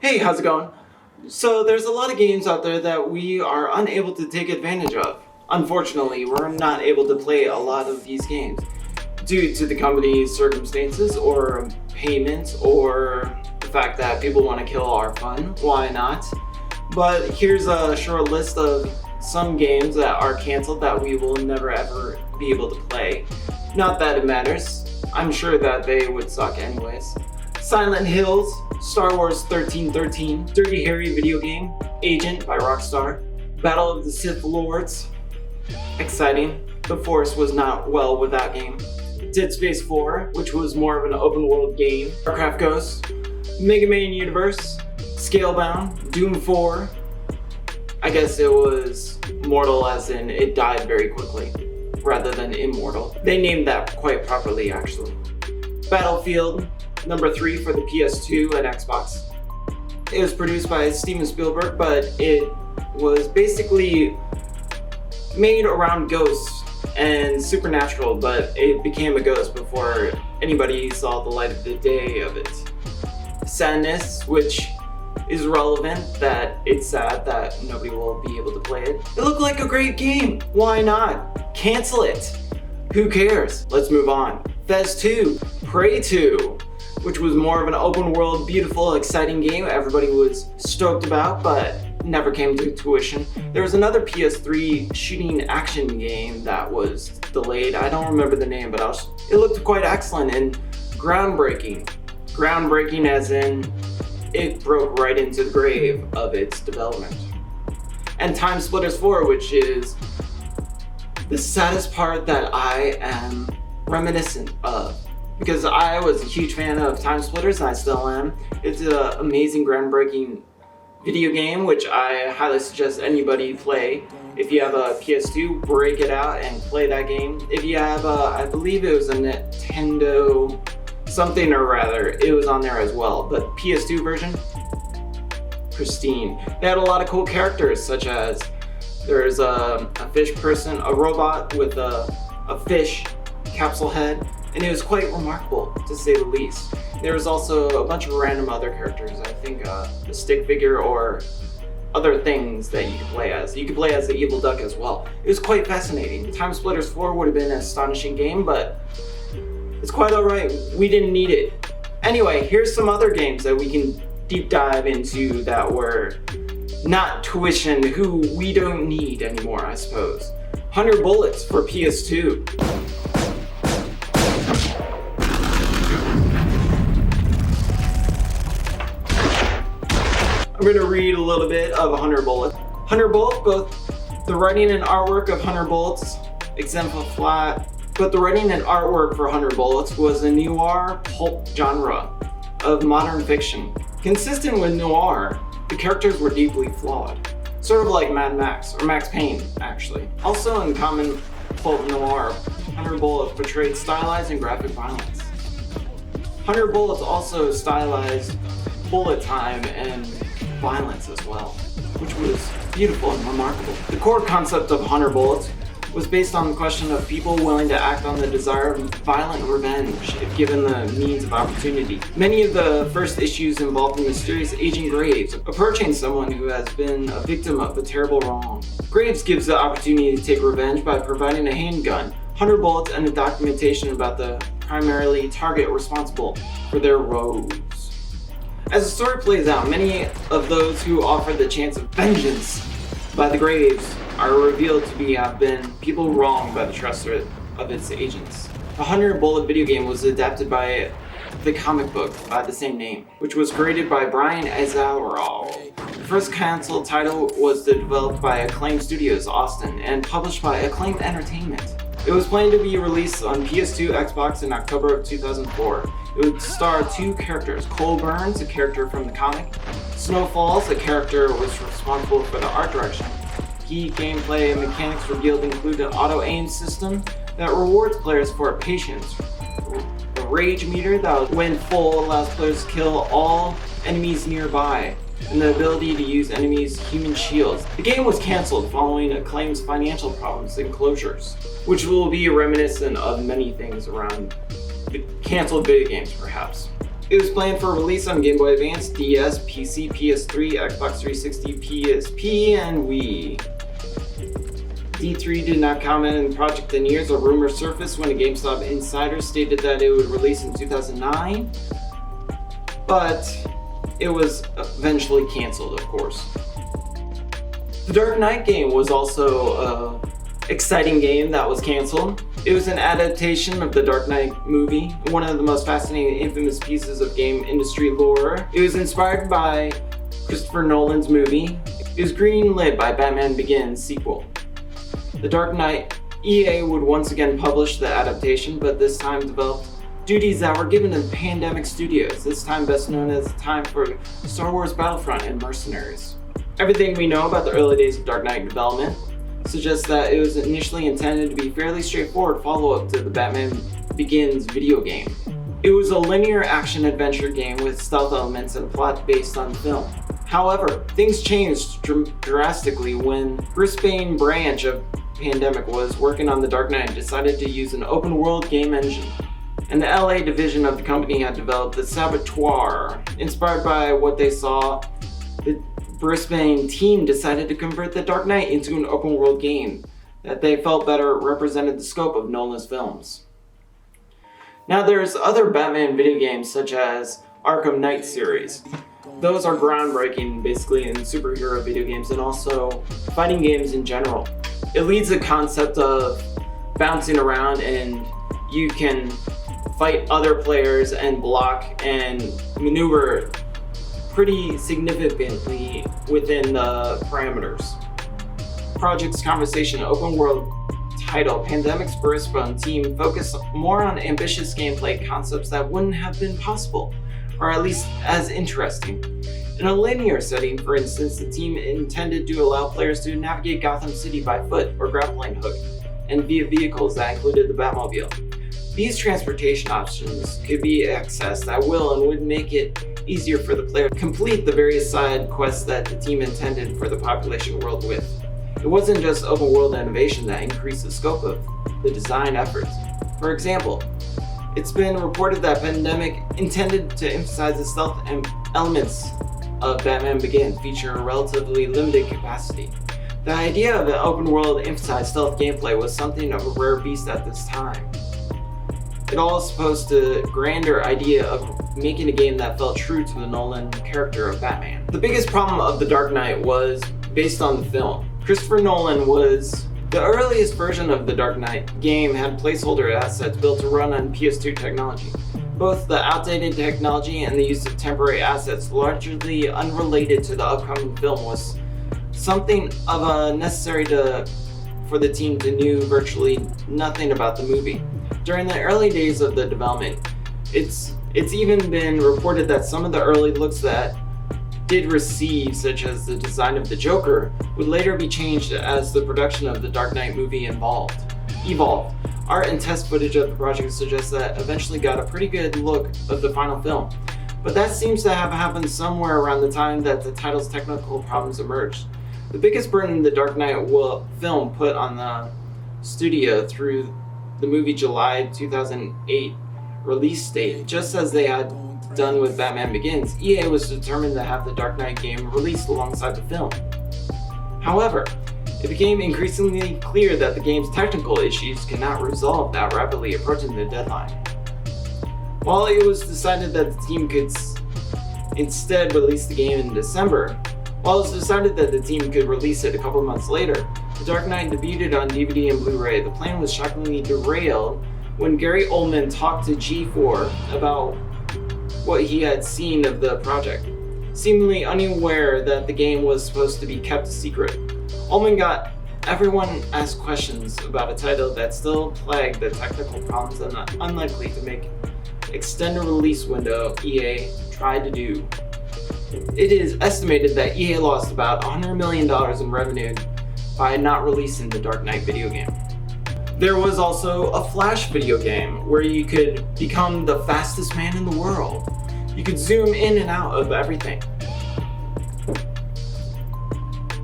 Hey, how's it going? So there's a lot of games out there that we are unable to take advantage of. Unfortunately, we're not able to play a lot of these games due to the company's circumstances or payments or the fact that people want to kill our fun. Why not? But here's a short list of some games that are canceled that we will never ever be able to play. Not that it matters. I'm sure that they would suck anyways. Silent Hills, Star Wars 1313, Dirty Harry video game, Agent by Rockstar, Battle of the Sith Lords, exciting. The Force was not well with that game. Dead Space 4, which was more of an open world game, Warcraft Ghosts, Mega Man Universe, Scalebound, Doom 4. I guess it was mortal as in it died very quickly, rather than immortal. They named that quite properly actually. Battlefield, number 3 for the PS2 and Xbox. It was produced by Steven Spielberg, but it was basically made around ghosts and supernatural, but it became a ghost before anybody saw the light of the day of it. Sadness, which is relevant that it's sad that nobody will be able to play it. It looked like a great game. Why not? Cancel it. Who cares? Let's move on. Fez 2, Prey 2, which was more of an open world, beautiful, exciting game everybody was stoked about, but never came to fruition. There was another PS3 shooting action game that was delayed. I don't remember the name, but it looked quite excellent and groundbreaking. Groundbreaking as in it broke right into the grave of its development. And Time Splitters 4, which is the saddest part that I am reminiscent of, because I was a huge fan of Time Splitters and I still am. It's an amazing, groundbreaking video game which I highly suggest anybody play. If you have a PS2, break it out and play that game. If you have I believe it was a Nintendo something or rather, it was on there as well, but PS2 version, pristine. They had a lot of cool characters, such as there's a fish person, a robot with a fish capsule head, and it was quite remarkable to say the least. There was also a bunch of random other characters, I think a stick figure or other things that you could play as. You could play as the evil duck as well. It was quite fascinating. Time Splitters 4 would have been an astonishing game, but it's quite alright. We didn't need it. Anyway, here's some other games that we can deep dive into that were not tuition, who we don't need anymore, I suppose. 100 Bullets for PS2. I'm going to read a little bit of 100 Bullets. 100 Bullets, both the writing and artwork of 100 Bullets exemplify, but the writing and artwork for 100 Bullets was a noir pulp genre of modern fiction. Consistent with noir, the characters were deeply flawed. Sort of like Mad Max, or Max Payne, actually. Also in common pulp noir, 100 Bullets portrayed stylized and graphic violence. 100 Bullets also stylized bullet time and violence as well, which was beautiful and remarkable. The core concept of 100 Bullets was based on the question of people willing to act on the desire of violent revenge if given the means of opportunity. Many of the first issues involved the mysterious Agent Graves approaching someone who has been a victim of a terrible wrong. Graves gives the opportunity to take revenge by providing a handgun, 100 bullets, and a documentation about the primarily target responsible for their woes. As the story plays out, many of those who offer the chance of vengeance by the Graves are revealed to have been people wronged by the trust of its agents. The 100 Bullet video game was adapted by the comic book by the same name, which was created by Brian Azzarello. The first console title was developed by Acclaim Studios Austin and published by Acclaim Entertainment. It was planned to be released on PS2, Xbox in October of 2004. It would star two characters, Cole Burns, a character from the comic, Snowfalls, a character was responsible for the art direction. Key gameplay and mechanics revealed include an auto-aim system that rewards players for patience, a rage meter that when full allows players to kill all enemies nearby, and the ability to use enemies' human shields. The game was cancelled following Acclaim's financial problems and closures, which will be reminiscent of many things around the cancelled video games perhaps. It was planned for release on Game Boy Advance, DS, PC, PS3, Xbox 360, PSP, and Wii. D3 did not comment on the project in years. A rumor surfaced when a GameStop insider stated that it would release in 2009, but it was eventually canceled, of course. The Dark Knight game was also an exciting game that was canceled. It was an adaptation of the Dark Knight movie, one of the most fascinating and infamous pieces of game industry lore. It was inspired by Christopher Nolan's movie. It was greenlit by Batman Begins sequel. The Dark Knight, EA would once again publish the adaptation, but this time developed duties that were given to Pandemic Studios, this time best known as the time for Star Wars Battlefront and Mercenaries. Everything we know about the early days of Dark Knight development suggests that it was initially intended to be a fairly straightforward follow-up to the Batman Begins video game. It was a linear action-adventure game with stealth elements and a plot based on film. However, things changed drastically when Brisbane branch of Pandemic was working on the Dark Knight and decided to use an open-world game engine. And the LA division of the company had developed the Saboteur. Inspired by what they saw, the Brisbane team decided to convert the Dark Knight into an open-world game that they felt better represented the scope of Nolan's films. Now there's other Batman video games such as Arkham Knight series. Those are groundbreaking basically in superhero video games and also fighting games in general. It leads the concept of bouncing around and you can fight other players and block and maneuver pretty significantly within the parameters. Project's Conversation open world title, Pandemic's Brisbane team focused more on ambitious gameplay concepts that wouldn't have been possible, or at least as interesting. In a linear setting, for instance, the team intended to allow players to navigate Gotham City by foot or grappling hook, and via vehicles that included the Batmobile. These transportation options could be accessed at will and would make it easier for the player to complete the various side quests that the team intended for the population world with. It wasn't just open world innovation that increased the scope of the design efforts. For example, it's been reported that Pandemic intended to emphasize the stealth elements of Batman Begins feature a relatively limited capacity. The idea of an open world emphasized stealth gameplay was something of a rare beast at this time. It all supposed to grander idea of making a game that felt true to the Nolan character of Batman. The biggest problem of The Dark Knight was based on the film. Christopher Nolan was the earliest version of the Dark Knight game had placeholder assets built to run on PS2 technology. Both the outdated technology and the use of temporary assets largely unrelated to the upcoming film was something of a necessary for the team to knew virtually nothing about the movie. During the early days of the development, it's even been reported that some of the early looks that did receive, such as the design of the Joker, would later be changed as the production of the Dark Knight movie evolved. Art and test footage of the project suggests that eventually got a pretty good look of the final film, but that seems to have happened somewhere around the time that the title's technical problems emerged. The biggest burden the Dark Knight film put on the studio through the movie July 2008 release date, just as they had done with Batman Begins, EA was determined to have the Dark Knight game released alongside the film. However, it became increasingly clear that the game's technical issues could not resolve that rapidly approaching the deadline. While it was decided that the team could instead release the game in December, while it was decided that the team could release it a couple months later, The Dark Knight debuted on DVD and Blu-ray. The plan was shockingly derailed when Gary Oldman talked to G4 about what he had seen of the project, seemingly unaware that the game was supposed to be kept a secret. Ullman got everyone asked questions about a title that still plagued the technical problems and unlikely to make extended release window EA tried to do. It is estimated that EA lost about $100 million in revenue by not releasing the Dark Knight video game. There was also a Flash video game where you could become the fastest man in the world. You could zoom in and out of everything.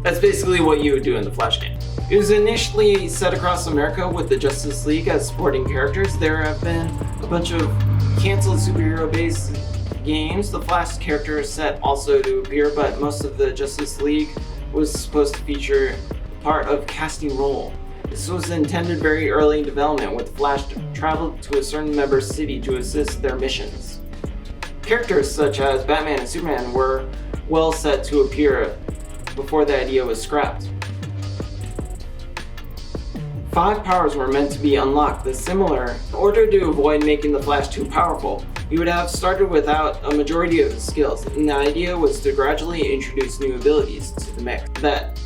That's basically what you would do in the Flash game. It was initially set across America with the Justice League as supporting characters. There have been a bunch of canceled superhero-based games, the Flash character is set also to appear, but most of the Justice League was supposed to feature part of casting role. This was intended very early in development, with Flash traveled to a certain member's city to assist their missions. Characters such as Batman and Superman were well set to appear before the idea was scrapped. 5 powers were meant to be unlocked. In order to avoid making the Flash too powerful, he would have started without a majority of his skills, and the idea was to gradually introduce new abilities to the mix. That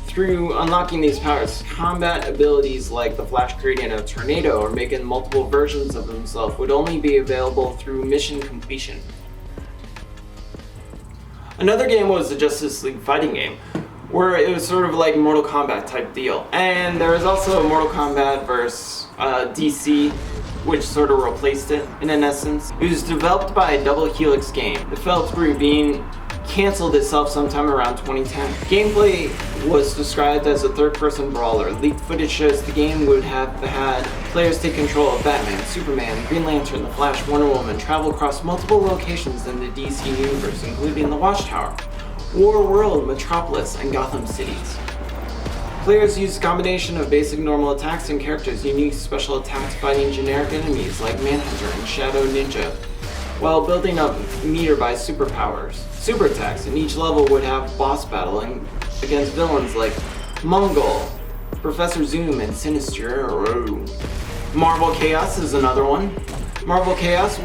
through unlocking these powers, combat abilities like the Flash creating a tornado or making multiple versions of himself would only be available through mission completion. Another game was the Justice League fighting game, where it was sort of like Mortal Kombat type deal. And there was also Mortal Kombat vs. DC, which sort of replaced it in an essence. It was developed by Double Helix Game. It fell through being canceled itself sometime around 2010. Gameplay was described as a third-person brawler. Leaked footage shows the game would have had players take control of Batman, Superman, Green Lantern, the Flash, Wonder Woman, travel across multiple locations in the DC universe, including the Watchtower, War World, Metropolis, and Gotham cities. Players used a combination of basic normal attacks and characters' unique special attacks fighting generic enemies like Manhunter and Shadow Ninja, while building up meter by superpowers. Super attacks in each level would have boss battle against villains like Mongol, Professor Zoom, and Sinister. Marvel Chaos is another one. Marvel Chaos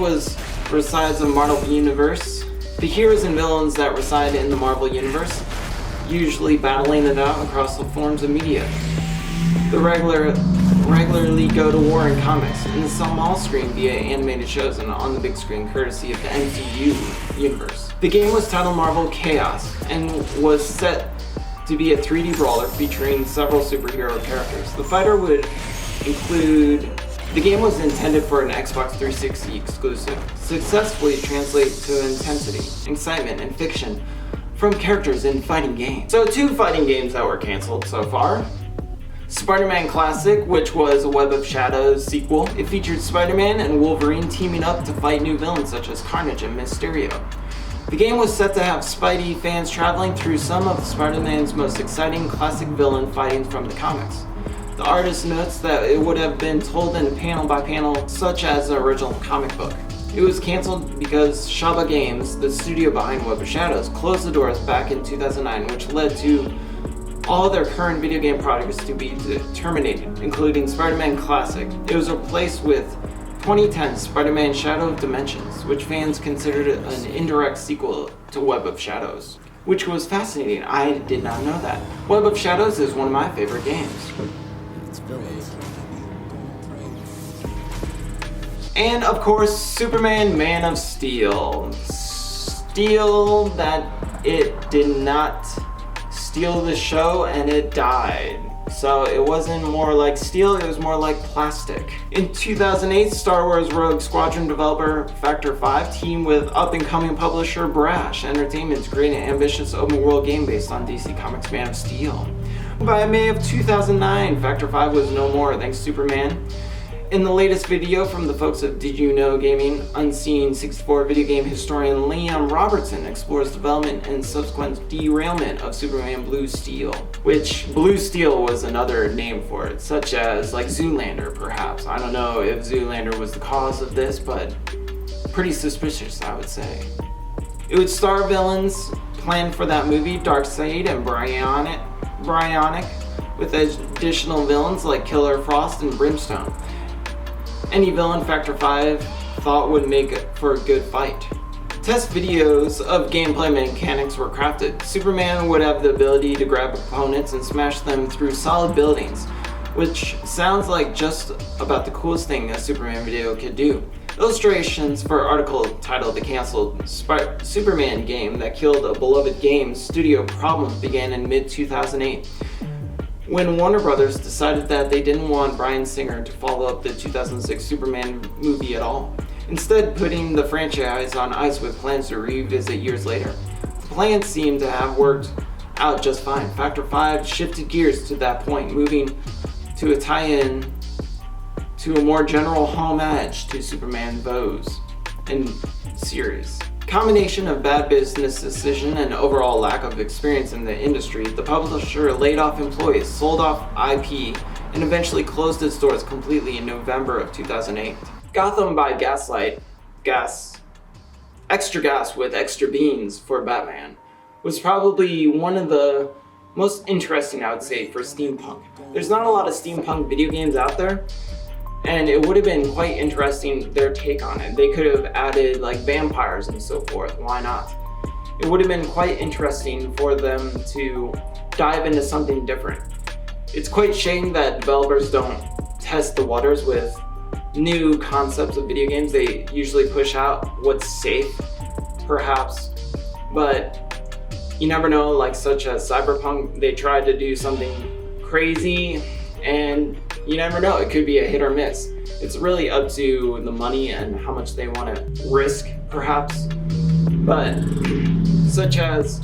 resides in Marvel Universe. The heroes and villains that reside in the Marvel Universe, usually battling it out across the forms of media. The regularly go to war in comics, in the small screen via animated shows, and on the big screen courtesy of the MCU universe. The game was titled Marvel Chaos and was set to be a 3D brawler featuring several superhero characters. The fighter would include... The game was intended for an Xbox 360 exclusive, successfully translate to intensity, excitement, and fiction from characters in fighting games. So 2 fighting games that were canceled so far. Spider-Man Classic, which was a Web of Shadows sequel. It featured Spider-Man and Wolverine teaming up to fight new villains such as Carnage and Mysterio. The game was set to have Spidey fans traveling through some of Spider-Man's most exciting classic villain fighting from the comics. The artist notes that it would have been told in panel by panel, such as the original comic book. It was canceled because Shaba Games, the studio behind Web of Shadows, closed the doors back in 2009, which led to all their current video game products to be terminated, including Spider-Man Classic. It was replaced with 2010 Spider-Man Shadow of Dimensions, which fans considered an indirect sequel to Web of Shadows, which was fascinating. I did not know that. Web of Shadows is one of my favorite games. And of course, Superman Man of Steel. Steel that it did not steal the show and it died. So it wasn't more like steel, it was more like plastic. In 2008, Star Wars Rogue Squadron developer Factor 5 teamed with up-and-coming publisher Brash Entertainment to create an ambitious open-world game based on DC Comics' Man of Steel. By May of 2009, Factor 5 was no more thanks to Superman. In the latest video from the folks of Did You Know Gaming, Unseen 64 video game historian Liam Robertson explores development and subsequent derailment of Superman Blue Steel, which Blue Steel was another name for it, such as like Zoolander perhaps. I don't know if Zoolander was the cause of this, but pretty suspicious, I would say. It would star villains planned for that movie, Darkseid and Bryonic, with additional villains like Killer Frost and Brimstone. Any villain Factor 5 thought would make for a good fight. Test videos of gameplay mechanics were crafted. Superman would have the ability to grab opponents and smash them through solid buildings, which sounds like just about the coolest thing a Superman video could do. Illustrations for an article titled "The Cancelled Superman Game That Killed a Beloved Game Studio Problems" began in mid-2008. When Warner Brothers decided that they didn't want Bryan Singer to follow up the 2006 Superman movie at all, instead putting the franchise on ice with plans to revisit years later. The plans seemed to have worked out just fine. Factor 5 shifted gears to that point, moving to a tie-in to a more general homage to Superman Vose and series. Combination of bad business decision and overall lack of experience in the industry, the publisher laid off employees, sold off IP, and eventually closed its doors completely in November of 2008. Gotham by Gaslight, extra gas with extra beans for Batman, was probably one of the most interesting, I would say, for steampunk. There's not a lot of steampunk video games out there, and it would have been quite interesting, their take on it. They could have added like vampires and so forth, why not? It would have been quite interesting for them to dive into something different. It's quite shame that developers don't test the waters with new concepts of video games. They usually push out what's safe, perhaps, but you never know, like such as Cyberpunk, they tried to do something crazy, and you never know, it could be a hit or miss. It's really up to the money and how much they want to risk, perhaps. But such as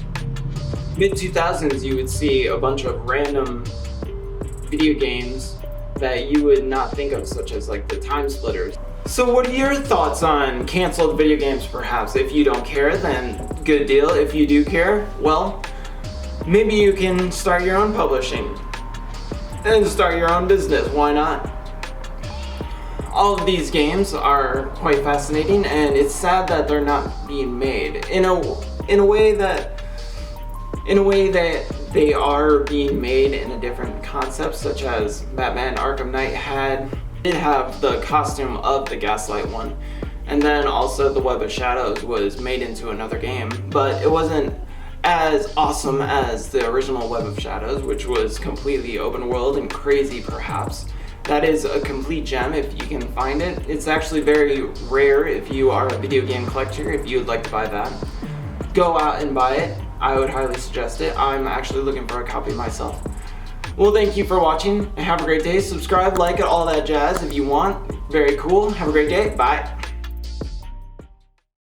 mid-2000s, you would see a bunch of random video games that you would not think of, such as like the Time Splitters. So what are your thoughts on canceled video games, perhaps? If you don't care, then good deal. If you do care, well, maybe you can start your own publishing and start your own business, why not? All of these games are quite fascinating, and it's sad that they're not being made in a way that they are being made in a different concept, such as Batman Arkham Knight did have the costume of the Gaslight one, and then also the Web of Shadows was made into another game, but it wasn't as awesome as the original Web of Shadows, which was completely open world and crazy, perhaps. That is a complete gem if you can find it. It's actually very rare if you are a video game collector. If you would like to buy that, go out and buy it. I would highly suggest it. I'm actually looking for a copy myself. Well, thank you for watching, and have a great day. Subscribe, like it, all that jazz if you want. Very cool. Have a great day. Bye.